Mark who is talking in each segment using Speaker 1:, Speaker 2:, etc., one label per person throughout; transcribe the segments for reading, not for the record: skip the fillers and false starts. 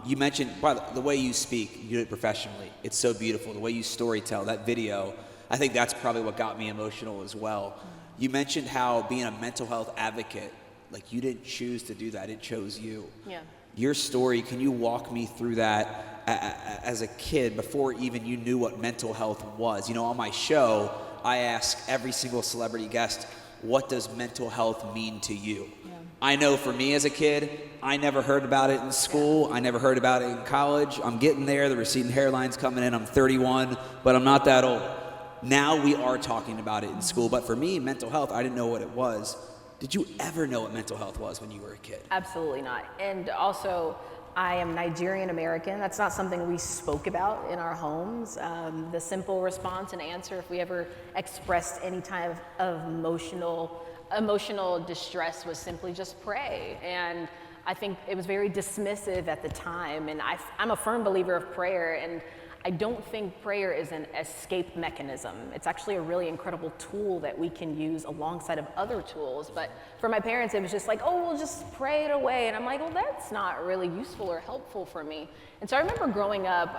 Speaker 1: You mentioned, by the way you speak, you do it professionally. It's so beautiful. The way you storytell, that video, I think that's probably what got me emotional as well. You mentioned how being a mental health advocate, like you didn't choose to do that, it chose you.
Speaker 2: Yeah.
Speaker 1: Your story, can you walk me through that as a kid before even you knew what mental health was? You know, on my show, I ask every single celebrity guest, what does mental health mean to you? Yeah. I know for me as a kid, I never heard about it in school. I never heard about it in college. I'm getting there. The receding hairline's coming in. I'm 31, but I'm not that old. Now we are talking about it in school. But for me, mental health, I didn't know what it was. Did you ever know what mental health was when you were a kid?
Speaker 2: Absolutely not. And also, I am Nigerian American. That's not something we spoke about in our homes. The simple response and answer, if we ever expressed any type of emotional distress, was simply just pray. And I think it was very dismissive at the time. And I'm a firm believer of prayer, and I don't think prayer is an escape mechanism. It's actually a really incredible tool that we can use alongside of other tools. But for my parents, it was just like, oh, we'll just pray it away. And I'm like, well, that's not really useful or helpful for me. And so I remember growing up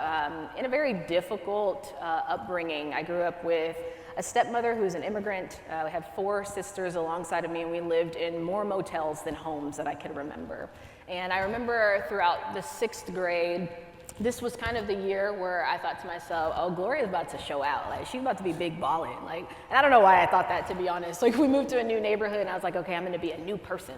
Speaker 2: in a very difficult upbringing. I grew up with a stepmother who's an immigrant. I had 4 sisters alongside of me, and we lived in more motels than homes that I could remember. And I remember throughout the 6th grade, this was kind of the year where I thought to myself, oh, Gloria's about to show out. Like, she's about to be big balling. Like, and I don't know why I thought that, to be honest. Like, we moved to a new neighborhood, and I was like, okay, I'm gonna be a new person.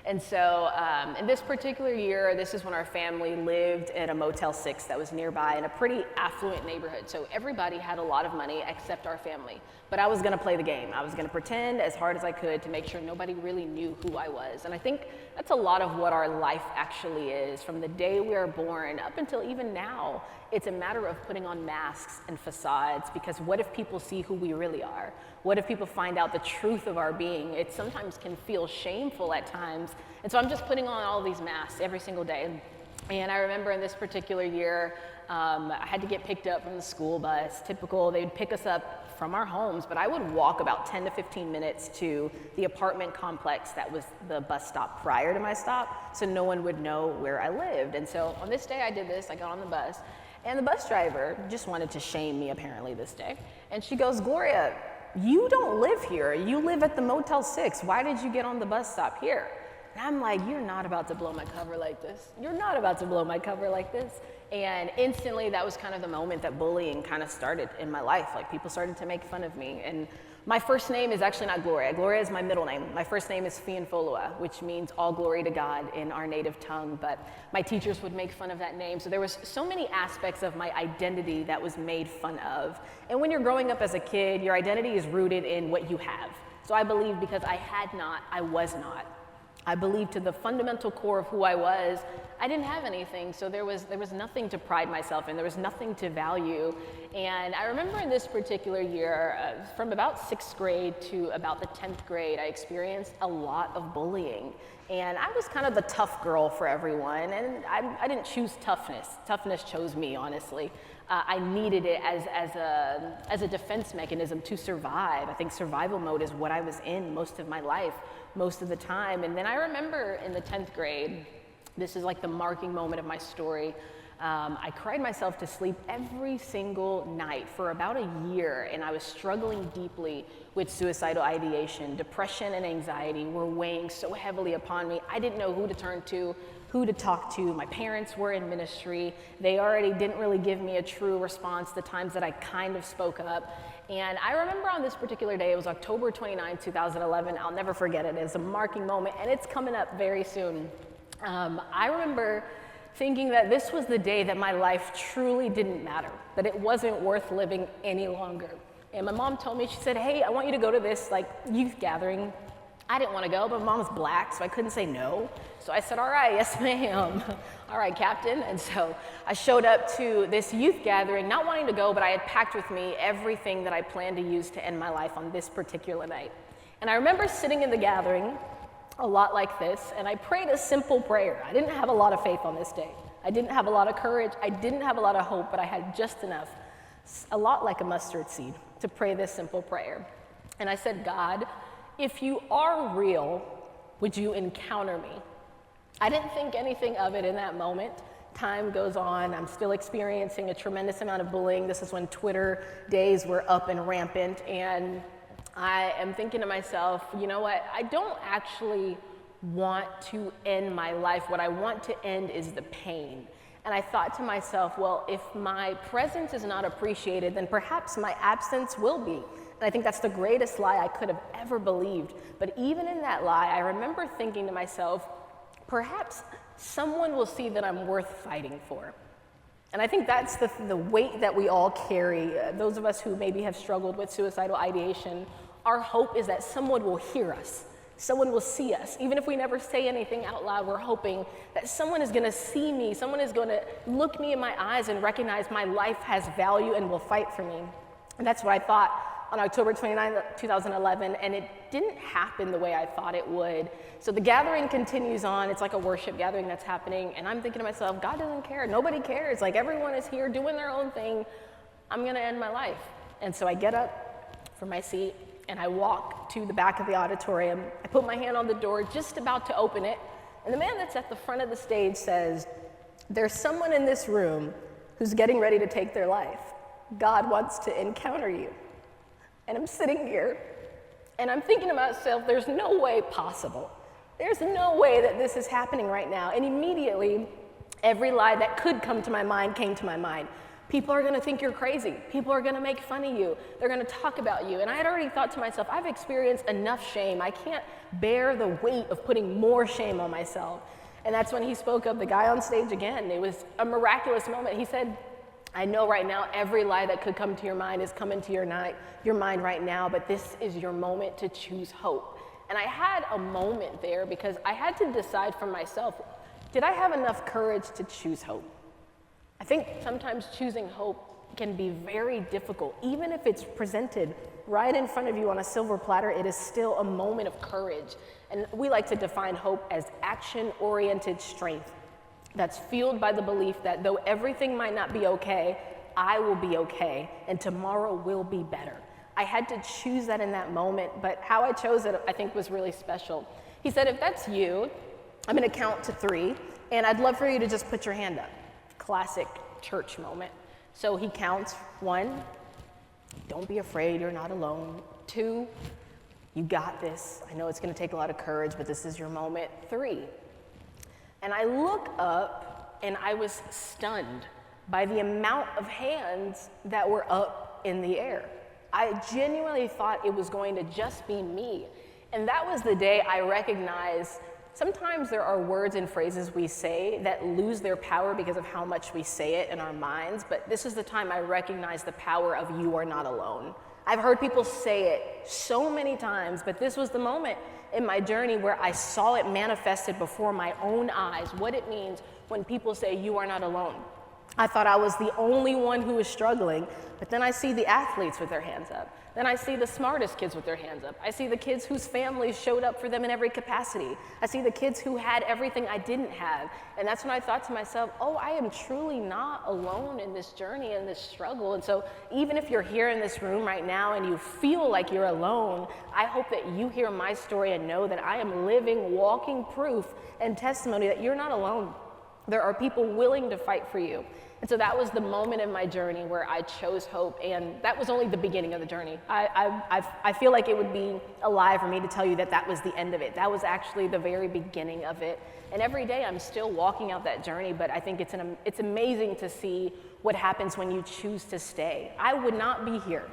Speaker 2: And so in this particular year, this is when our family lived in a Motel 6 that was nearby in a pretty affluent neighborhood. So everybody had a lot of money except our family. But I was gonna play the game. I was gonna pretend as hard as I could to make sure nobody really knew who I was. And I think that's a lot of what our life actually is. From the day we are born up until even now, it's a matter of putting on masks and facades, because what if people see who we really are? What if people find out the truth of our being? It sometimes can feel shameful at times. And so I'm just putting on all these masks every single day. And I remember in this particular year, I had to get picked up from the school bus. Typical, they'd pick us up from our homes, but I would walk about 10 to 15 minutes to the apartment complex that was the bus stop prior to my stop, so no one would know where I lived. And so on this day I did this, I got on the bus, and the bus driver just wanted to shame me apparently this day. And she goes, Gloria, you don't live here. You live at the Motel 6. Why did you get on the bus stop here? And I'm like, you're not about to blow my cover like this. You're not about to blow my cover like this. And instantly, that was kind of the moment that bullying kind of started in my life. Like, people started to make fun of me. And my first name is actually not Gloria. Gloria is my middle name. My first name is Fianfolua, which means all glory to God in our native tongue. But my teachers would make fun of that name. So there was so many aspects of my identity that was made fun of. And when you're growing up as a kid, your identity is rooted in what you have. So I believe because I had not, I was not. I believed to the fundamental core of who I was, I didn't have anything, so there was nothing to pride myself in, there was nothing to value. And I remember in this particular year, from about 6th grade to about the 10th grade, I experienced a lot of bullying. And I was kind of the tough girl for everyone, and I didn't choose toughness. Toughness chose me, honestly. I needed it as a defense mechanism to survive. I think survival mode is what I was in most of my life, most of the time. And then I remember in the 10th grade, this is like the marking moment of my story, I cried myself to sleep every single night for about a year, and I was struggling deeply with suicidal ideation. Depression and anxiety were weighing so heavily upon me. I didn't know who to turn to, who to talk to. My parents were in ministry. They already didn't really give me a true response the times that I kind of spoke up. And I remember on this particular day, it was October 29, 2011. I'll never forget it. It's a marking moment, and it's coming up very soon. I remember thinking that this was the day that my life truly didn't matter, that it wasn't worth living any longer. And my mom told me, she said, hey, I want you to go to this youth gathering. I didn't want to go, but my mom's black, so I couldn't say no. So I said, all right, yes ma'am. All right, Captain. And so I showed up to this youth gathering, not wanting to go, but I had packed with me everything that I planned to use to end my life on this particular night. And I remember sitting in the gathering, a lot like this, and I prayed a simple prayer. I didn't have a lot of faith on this day. I didn't have a lot of courage. I didn't have a lot of hope, but I had just enough, a lot like a mustard seed, to pray this simple prayer. And I said, God, if you are real, would you encounter me? I didn't think anything of it in that moment. time goes on, I'm still experiencing a tremendous amount of bullying. This is when Twitter days were up and rampant, and I am thinking to myself, you know what, I don't actually want to end my life. What I want to end is the pain. And I thought to myself, well, if my presence is not appreciated, then perhaps my absence will be. And I think that's the greatest lie I could have ever believed. But even in that lie, I remember thinking to myself, perhaps someone will see that I'm worth fighting for. And I think that's the weight that we all carry. Those of us who maybe have struggled with suicidal ideation, our hope is that someone will hear us. Someone will see us. Even if we never say anything out loud, we're hoping that someone is going to see me. Someone is going to look me in my eyes and recognize my life has value and will fight for me. And that's what I thought on October 29, 2011, and it didn't happen the way I thought it would. So the gathering continues on. It's like a worship gathering that's happening, and I'm thinking to myself, God doesn't care. Nobody cares. Like, everyone is here doing their own thing. I'm going to end my life. And so I get up from my seat, and I walk to the back of the auditorium. I put my hand on the door, just about to open it, and the man that's at the front of the stage says, there's someone in this room who's getting ready to take their life. God wants to encounter you. And I'm sitting here, and I'm thinking to myself, there's no way possible. There's no way that this is happening right now. And immediately, every lie that could come to my mind came to my mind. People are going to think you're crazy. People are going to make fun of you. They're going to talk about you. And I had already thought to myself, I've experienced enough shame. I can't bear the weight of putting more shame on myself. And that's when he spoke of the guy on stage again. It was a miraculous moment. He said, I know right now every lie that could come to your mind is coming to your mind right now, but this is your moment to choose hope. And I had a moment there because I had to decide for myself, did I have enough courage to choose hope? I think sometimes choosing hope can be very difficult. Even if it's presented right in front of you on a silver platter, it is still a moment of courage. And we like to define hope as action-oriented strength that's fueled by the belief that though everything might not be okay, I will be okay, and tomorrow will be better. I had to choose that in that moment, but how I chose it, I think, was really special. He said, if that's you, I'm gonna count to 3, and I'd love for you to just put your hand up. Classic church moment. So he counts 1, don't be afraid, you're not alone. 2, you got this. I know it's gonna take a lot of courage, but this is your moment. 3. And I look up, and I was stunned by the amount of hands that were up in the air. I genuinely thought it was going to just be me. And that was the day I recognized sometimes there are words and phrases we say that lose their power because of how much we say it in our minds, but this is the time I recognized the power of you are not alone. I've heard people say it so many times, but this was the moment in my journey where I saw it manifested before my own eyes, what it means when people say you are not alone. I thought I was the only one who was struggling, but then I see the athletes with their hands up. Then I see the smartest kids with their hands up. I see the kids whose families showed up for them in every capacity. I see the kids who had everything I didn't have. And that's when I thought to myself, oh, I am truly not alone in this journey and this struggle. And so even if you're here in this room right now and you feel like you're alone, I hope that you hear my story and know that I am living, walking proof and testimony that you're not alone. There are people willing to fight for you. And so that was the moment in my journey where I chose hope, and that was only the beginning of the journey. I feel like it would be a lie for me to tell you that that was the end of it. That was actually the very beginning of it. And every day I'm still walking out that journey, but I think it's amazing to see what happens when you choose to stay. I would not be here,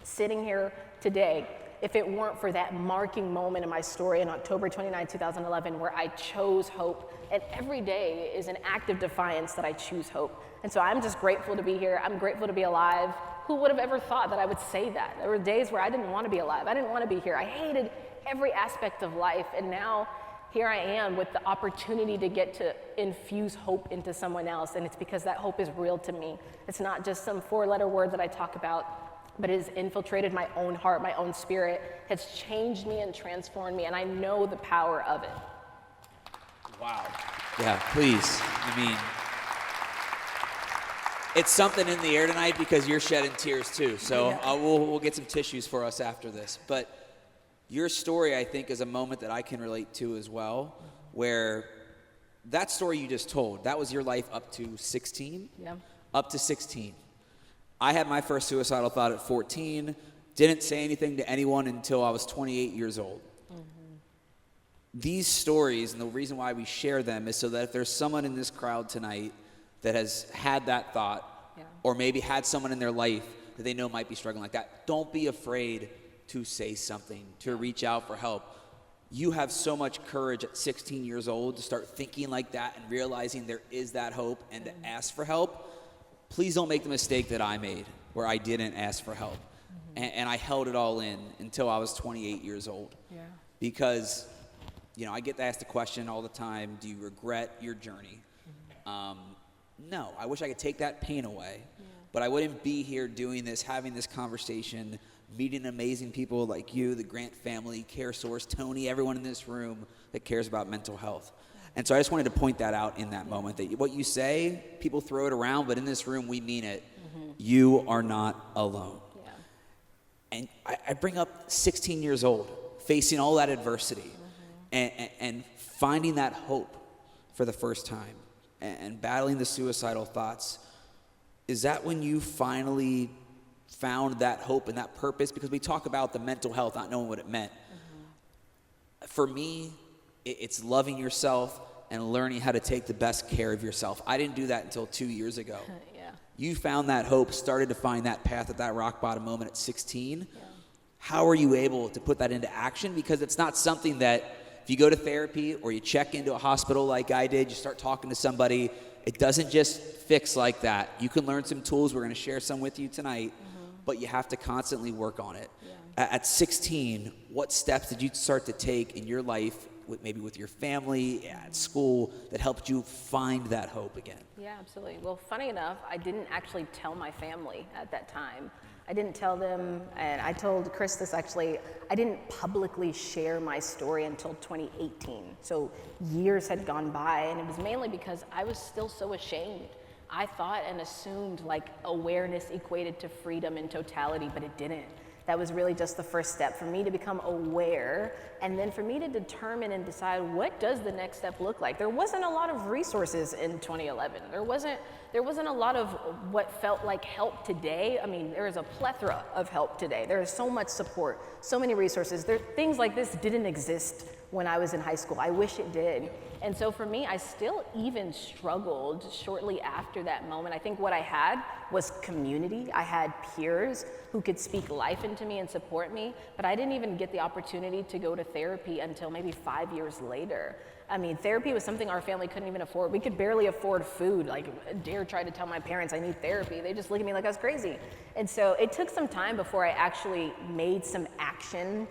Speaker 2: sitting here today, if it weren't for that marking moment in my story in October 29, 2011, where I chose hope. And every day is an act of defiance that I choose hope. And so I'm just grateful to be here. I'm grateful to be alive. Who would have ever thought that I would say that? There were days where I didn't want to be alive. I didn't want to be here. I hated every aspect of life. And now here I am with the opportunity to get to infuse hope into someone else. And it's because that hope is real to me. It's not just some 4-letter word that I talk about, but it has infiltrated my own heart, my own spirit, has changed me and transformed me. And I know the power of it.
Speaker 1: Wow. Yeah, please. I mean, it's something in the air tonight because you're shedding tears too. So
Speaker 2: Yeah.
Speaker 1: We'll get some tissues for us after this. But your story, I think, is a moment that I can relate to as well, where that story you just told, that was your life up to 16?
Speaker 2: Yeah.
Speaker 1: Up to 16. I had my first suicidal thought at 14, didn't say anything to anyone until I was 28 years old. These stories, and the reason why we share them, is so that if there's someone in this crowd tonight that has had that thought, or maybe had someone in their life that they know might be struggling like that, don't be afraid to say something, to reach out for help. You have so much courage at 16 years old to start thinking like that and realizing there is that hope and to ask for help. Please don't make the mistake that I made, where I didn't ask for help. And I held it all in until I was 28 years old. Because, I get asked the question all the time, do you regret your journey? No, I wish I could take that pain away. But I wouldn't be here doing this, having this conversation, meeting amazing people like you, the Grant family, CareSource, Tony, everyone in this room that cares about mental health. And so I just wanted to point that out in that moment, that what you say, people throw it around, but in this room, we mean it. You are not alone. And I bring up 16 years old, facing all that adversity, and finding that hope for the first time, and battling the suicidal thoughts. Is that when you finally found that hope and that purpose? Because we talk about the mental health, not knowing what it meant. For me, it's loving yourself and learning how to take the best care of yourself. I didn't do that until 2 years ago. You found that hope, started to find that path at that rock bottom moment at 16. How are you able to put that into action? Because it's not something that if you go to therapy or you check into a hospital like I did, you start talking to somebody, it doesn't just fix like that. You can learn some tools. We're going to share some with you tonight, but you have to constantly work on it. At 16, what steps did you start to take in your life, maybe with your family, at school, that helped you find that hope again?
Speaker 2: Yeah, absolutely. Well, funny enough, I didn't actually tell my family at that time. I didn't tell them, and I told Chris this actually, I didn't publicly share my story until 2018. So years had gone by, and it was mainly because I was still so ashamed. I thought and assumed like awareness equated to freedom in totality, but it didn't. That was really just the first step for me to become aware, and then for me to determine and decide, what does the next step look like? There wasn't a lot of resources in 2011. There wasn't a lot of what felt like help today. I mean, there is a plethora of help today. There is so much support, so many resources. Things like this didn't exist when I was in high school. I wish it did. And so for me, I still even struggled shortly after that moment. I think what I had was community. I had peers who could speak life into me and support me, but I didn't even get the opportunity to go to therapy until maybe 5 years later. I mean, therapy was something our family couldn't even afford. We could barely afford food. Like, I dare try to tell my parents I need therapy. They just look at me like I was crazy. And so it took some time before I actually made some action.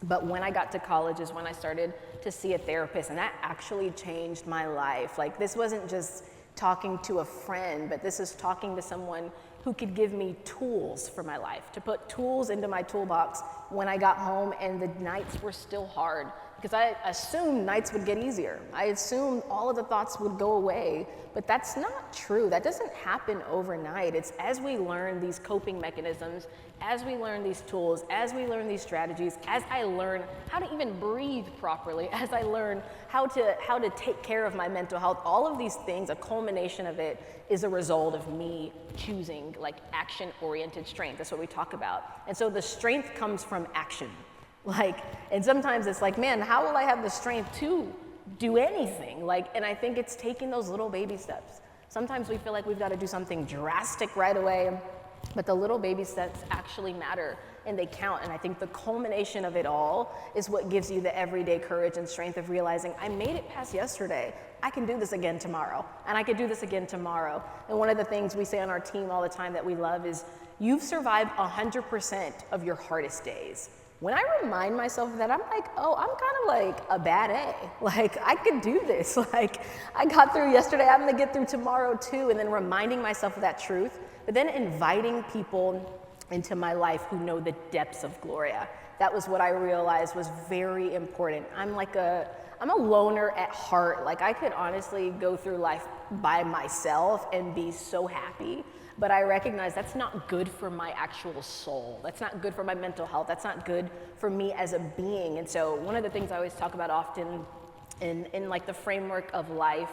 Speaker 2: But when I got to college is when I started to see a therapist, and that actually changed my life. Like, this wasn't just talking to a friend, but this is talking to someone who could give me tools for my life, to put tools into my toolbox when I got home and the nights were still hard. Because I assumed nights would get easier. I assumed all of the thoughts would go away, but that's not true. That doesn't happen overnight. It's as we learn these coping mechanisms, as we learn these tools, as we learn these strategies, as I learn how to even breathe properly, as I learn how to take care of my mental health, all of these things, a culmination of it is a result of me choosing like action-oriented strength. That's what we talk about. And so the strength comes from action. And sometimes it's like, man, how will I have the strength to do anything? And I think it's taking those little baby steps. Sometimes we feel like we've got to do something drastic right away, but the little baby steps actually matter and they count. And I think the culmination of it all is what gives you the everyday courage and strength of realizing, I made it past yesterday. I can do this again tomorrow, and I can do this again tomorrow. And one of the things we say on our team all the time that we love is, you've survived 100% of your hardest days. When I remind myself of that, I'm like, oh, I'm kind of like a bad A. I could do this. I got through yesterday, I'm gonna get through tomorrow too. And then reminding myself of that truth, but then inviting people into my life who know the depths of Gloria. That was what I realized was very important. I'm a loner at heart. I could honestly go through life by myself and be so happy. But I recognize that's not good for my actual soul. That's not good for my mental health. That's not good for me as a being. And so one of the things I always talk about often in like the framework of life.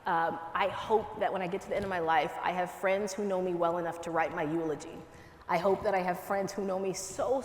Speaker 2: I hope that when I get to the end of my life, I have friends who know me well enough to write my eulogy. I hope that I have friends who know me so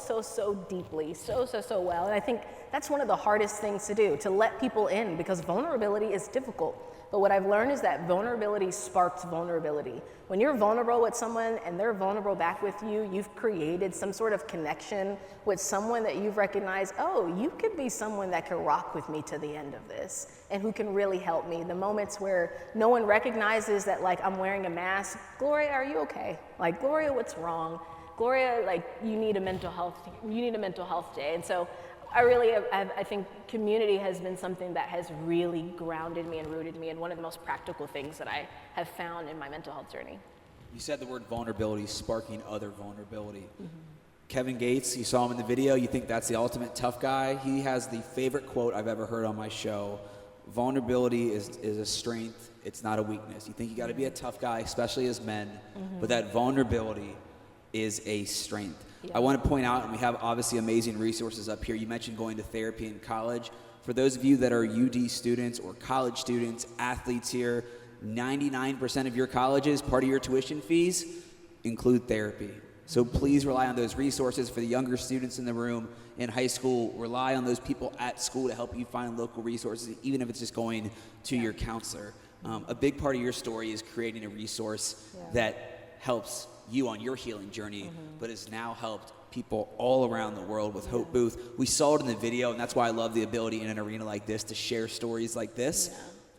Speaker 2: deeply, so well. And I think that's one of the hardest things to do, to let people in, because vulnerability is difficult. But what I've learned is that vulnerability sparks vulnerability. When you're vulnerable with someone and they're vulnerable back with you, you've created some sort of connection with someone that you've recognized, oh, you could be someone that can rock with me to the end of this and who can really help me. The moments where no one recognizes that, like, I'm wearing a mask. Gloria, are you okay? Like, Gloria, what's wrong? Gloria, like, you need a mental health day. And so I think community has been something that has really grounded me and rooted me, and one of the most practical things that I have found in my mental health journey.
Speaker 1: You said the word vulnerability, sparking other vulnerability. Mm-hmm. Kevin Gates, you saw him in the video, you think that's the ultimate tough guy. He has the favorite quote I've ever heard on my show: vulnerability is a strength, it's not a weakness. You think you gotta be a tough guy, especially as men, but that vulnerability is a strength. Yeah. I want to point out, and we have obviously amazing resources up here. You mentioned going to therapy in college. For those of you that are UD students or college students, athletes here, 99% of your colleges, part of your tuition fees include therapy. So please rely on those resources. For the younger students in the room in high school, rely on those people at school to help you find local resources, even if it's just going to your counselor. A big part of your story is creating a resource that helps you on your healing journey, but has now helped people all around the world with Hope Booth. We saw it in the video, and that's why I love the ability in an arena like this to share stories like this. Yeah.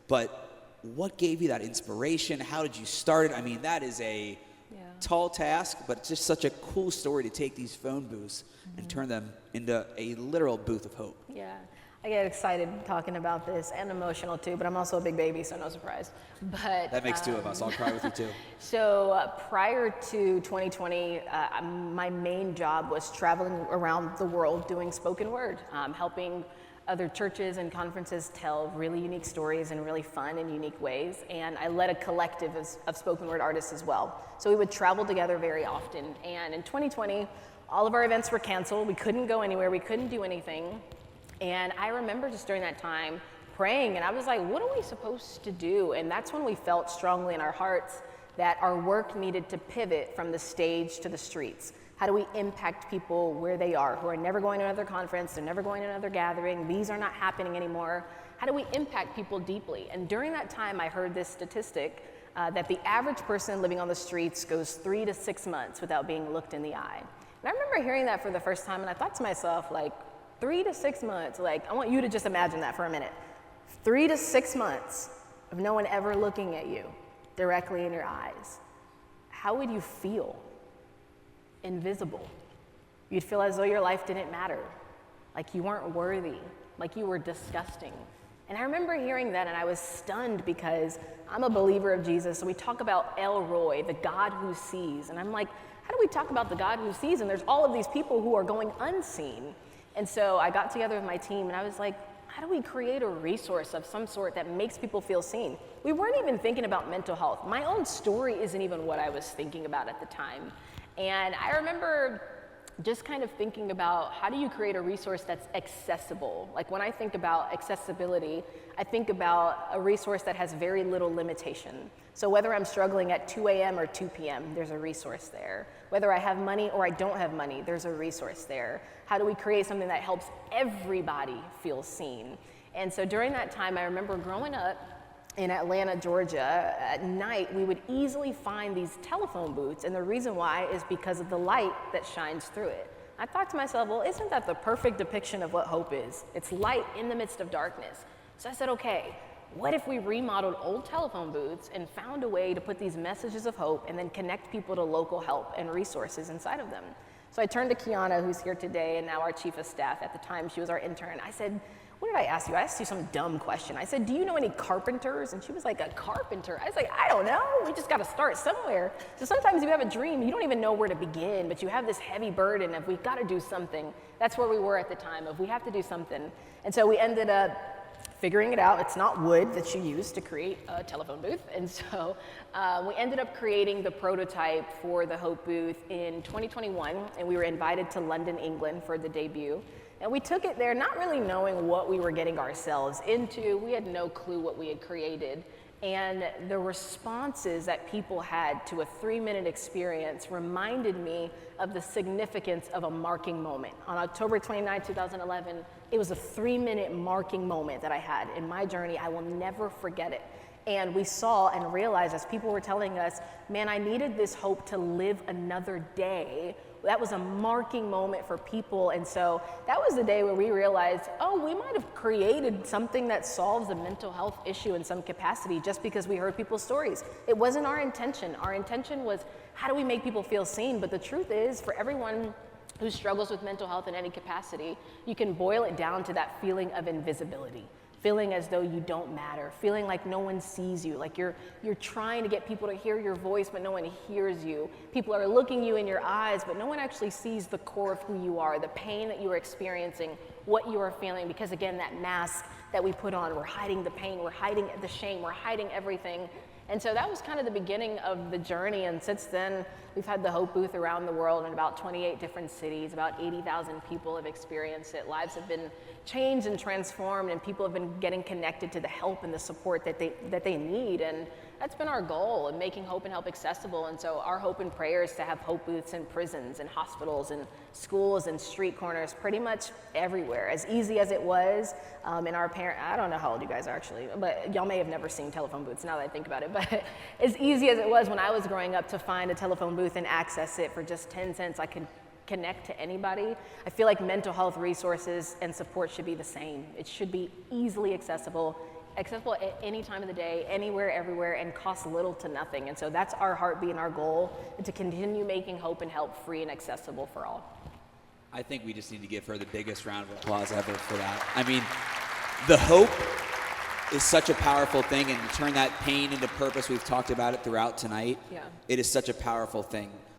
Speaker 1: But what gave you that inspiration? How did you start it? I mean, that is a tall task, but it's just such a cool story to take these phone booths and turn them into a literal booth of hope.
Speaker 2: Yeah. I get excited talking about this, and emotional too, but I'm also a big baby, so no surprise. But
Speaker 1: that makes two of us. I'll cry with you too.
Speaker 2: So prior to 2020, my main job was traveling around the world doing spoken word, helping other churches and conferences tell really unique stories in really fun and unique ways. And I led a collective of spoken word artists as well. So we would travel together very often. And in 2020, all of our events were canceled. We couldn't go anywhere. We couldn't do anything. And I remember just during that time praying, and I was like, what are we supposed to do? And that's when we felt strongly in our hearts that our work needed to pivot from the stage to the streets. How do we impact people where they are, who are never going to another conference, they're never going to another gathering, these are not happening anymore? How do we impact people deeply? And during that time, I heard this statistic that the average person living on the streets goes 3 to 6 months without being looked in the eye. And I remember hearing that for the first time, and I thought to myself, like, 3 to 6 months, like, I want you to just imagine that for a minute. 3 to 6 months of no one ever looking at you directly in your eyes. How would you feel? Invisible. You'd feel as though your life didn't matter, like you weren't worthy, like you were disgusting. And I remember hearing that, and I was stunned because I'm a believer of Jesus, so we talk about El Roy, the God who sees. And I'm like, how do we talk about the God who sees? And there's all of these people who are going unseen. And so I got together with my team, and I was like, how do we create a resource of some sort that makes people feel seen? We weren't even thinking about mental health. My own story isn't even what I was thinking about at the time. And I remember just kind of thinking about, how do you create a resource that's accessible? Like, when I think about accessibility, I think about a resource that has very little limitation. So whether I'm struggling at 2 a.m. or 2 p.m., there's a resource there. Whether I have money or I don't have money, there's a resource there. How do we create something that helps everybody feel seen? And so during that time, I remember growing up in Atlanta, Georgia, at night, we would easily find these telephone booths, and the reason why is because of the light that shines through it. I thought to myself, well, isn't that the perfect depiction of what hope is? It's light in the midst of darkness. So I said, okay, what if we remodeled old telephone booths and found a way to put these messages of hope and then connect people to local help and resources inside of them? So I turned to Kiana, who's here today, and now our chief of staff. At the time, she was our intern. I said, what did I ask you? I asked you some dumb question. I said, do you know any carpenters? And she was like, a carpenter? I was like, I don't know. We just got to start somewhere. So sometimes you have a dream, you don't even know where to begin, but you have this heavy burden of, we've got to do something. That's where we were at the time, of we have to do something. And so we ended up figuring it out. It's not wood that you use to create a telephone booth. And so we ended up creating the prototype for the Hope booth in 2021, and we were invited to London, England for the debut. And we took it there not really knowing what we were getting ourselves into. We had no clue what we had created. And the responses that people had to a 3-minute experience reminded me of the significance of a marking moment. On October 29, 2011, it was a 3-minute marking moment that I had in my journey. I will never forget it. And we saw and realized as people were telling us, man, I needed this hope to live another day. That was a marking moment for people. And so that was the day where we realized, oh, we might have created something that solves a mental health issue in some capacity just because we heard people's stories. It wasn't our intention. Our intention was, how do we make people feel seen? But the truth is, for everyone who struggles with mental health in any capacity, you can boil it down to that feeling of invisibility. Feeling as though you don't matter, feeling like no one sees you, like you're trying to get people to hear your voice, but no one hears you. People are looking you in your eyes, but no one actually sees the core of who you are, the pain that you are experiencing, what you are feeling, because again, that mask that we put on, we're hiding the pain, we're hiding the shame, we're hiding everything. And so that was kind of the beginning of the journey, and since then, we've had the Hope booth around the world in about 28 different cities. About 80,000 people have experienced it. Lives have been changed and transformed, and people have been getting connected to the help and the support that they need. And that's been our goal, in making hope and help accessible. And so our hope and prayer is to have Hope booths in prisons and hospitals and schools and street corners, pretty much everywhere. As easy as it was, in our I don't know how old you guys are actually, but y'all may have never seen telephone booths now that I think about it, but as easy as it was when I was growing up to find a telephone booth and access it for just 10 cents, I could connect to anybody. I feel like mental health resources and support should be the same. It should be easily accessible at any time of the day, anywhere, everywhere, and costs little to nothing. And so that's our heartbeat and our goal, to continue making hope and help free and accessible for all.
Speaker 1: I think we just need to give her the biggest round of applause ever for that. I mean, the hope is such a powerful thing, and to turn that pain into purpose, we've talked about it throughout tonight.
Speaker 2: Yeah.
Speaker 1: It is such a powerful thing.